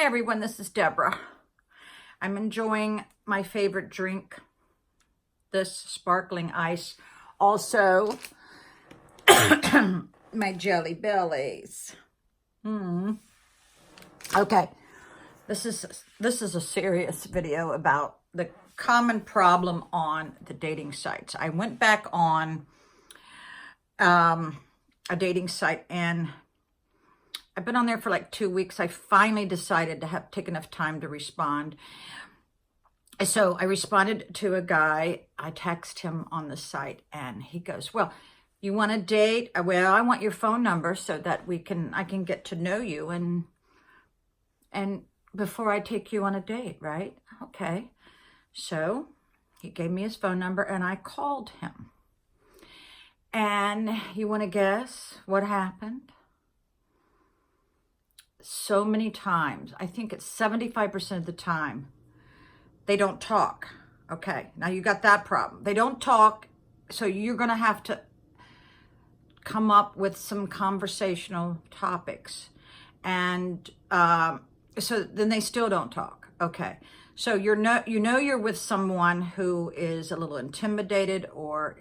everyone, this is Deborah. I'm enjoying my favorite drink, this sparkling ice. Also, my Jelly Bellies. Okay, this is a serious video about the common problem on the dating sites. I went back on a dating site and I've been on there for like 2 weeks. I finally decided to take enough time to respond. So I responded to a guy. I text him on the site and he goes, well, you want to date? Well, I want your phone number so that I can get to know you and before I take you on a date, right? Okay. So he gave me his phone number and I called him. And you want to guess what happened? So many times, I think it's 75% of the time, they don't talk. Okay, now you got that problem. They don't talk, so you're going to have to come up with some conversational topics. And so then they still don't talk. Okay, so you know you're with someone who is a little intimidated or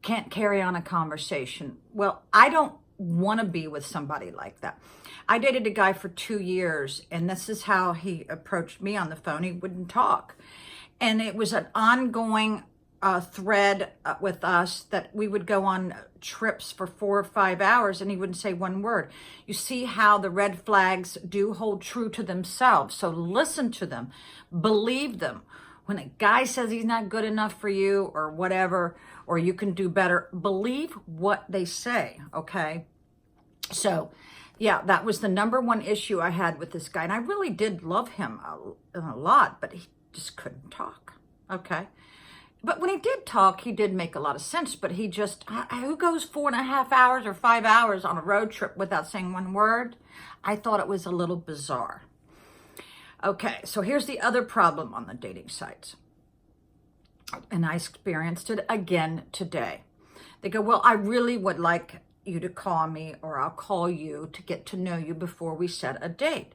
can't carry on a conversation. Well, I don't want to be with somebody like that. I dated a guy for 2 years, and this is how he approached me on the phone. He wouldn't talk. And it was an ongoing thread with us that we would go on trips for 4 or 5 hours, and he wouldn't say one word. You see how the red flags do hold true to themselves. So listen to them. Believe them. When a guy says he's not good enough for you or whatever, or you can do better, believe what they say, okay? So, yeah, that was the number one issue I had with this guy. And I really did love him a lot, but he just couldn't talk, okay? But when he did talk, he did make a lot of sense, but he just, who goes 4.5 hours or 5 hours on a road trip without saying one word? I thought it was a little bizarre. Okay, so here's the other problem on the dating sites. And I experienced it again today. They go, well, I really would like you to call me, or I'll call you to get to know you before we set a date.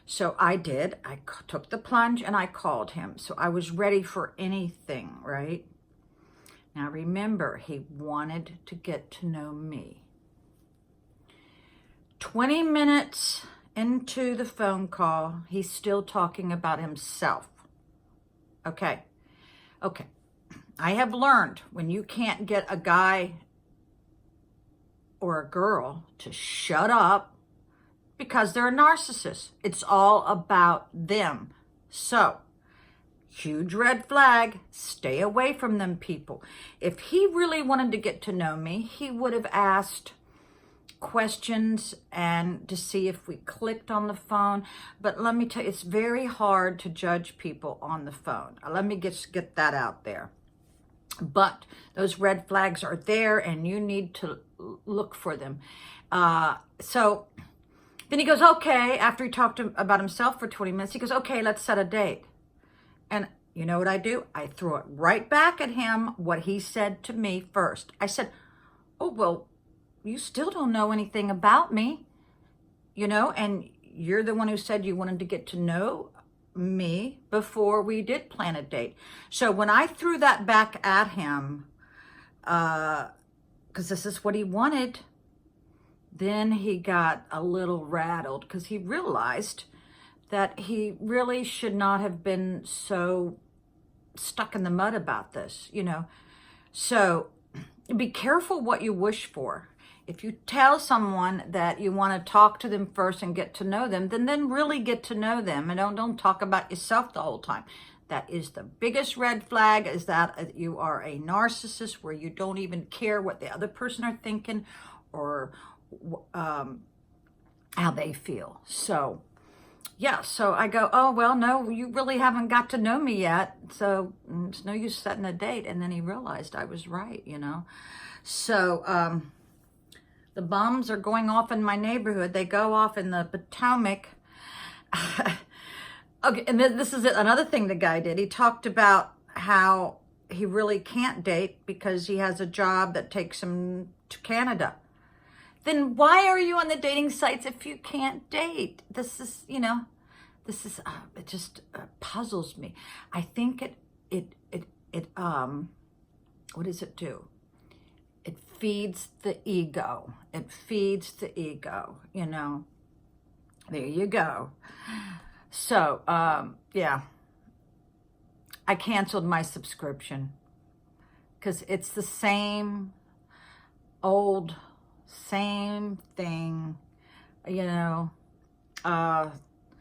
So I did. I took the plunge and I called him. So I was ready for anything, right? Now remember, he wanted to get to know me. 20 minutes into the phone call, he's still talking about himself. Okay. I have learned when you can't get a guy or a girl to shut up because they're a narcissist. It's all about them. So, huge red flag, stay away from them people. If he really wanted to get to know me, he would have asked questions and to see if we clicked on the phone. But let me tell you, it's very hard to judge people on the phone. Let me get that out there. But those red flags are there and you need to look for them. So then he goes, okay, after he talked about himself for 20 minutes, he goes, okay, let's set a date. And you know what I do? I throw it right back at him, what he said to me first. I said, oh, well, you still don't know anything about me, and you're the one who said you wanted to get to know me before we did plan a date. So when I threw that back at him, because this is what he wanted, then he got a little rattled because he realized that he really should not have been so stuck in the mud about this, So be careful what you wish for. If you tell someone that you want to talk to them first and get to know them, then really get to know them and don't talk about yourself the whole time. That is the biggest red flag, is that you are a narcissist where you don't even care what the other person are thinking or how they feel. So, yeah, so I go, oh, well, no, you really haven't got to know me yet, so it's no use setting a date. And then he realized I was right, So, the bombs are going off in my neighborhood. They go off in the Potomac. Okay, and this is another thing the guy did. He talked about how he really can't date because he has a job that takes him to Canada. Then why are you on the dating sites if you can't date? This this is, it just puzzles me. I think what does it do? It feeds the ego. It feeds the ego, you know. There you go. So, yeah, I canceled my subscription because it's the same old, same thing, you know,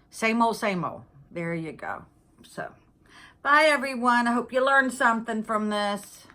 same old, same old. There you go. So, bye everyone. I hope you learned something from this.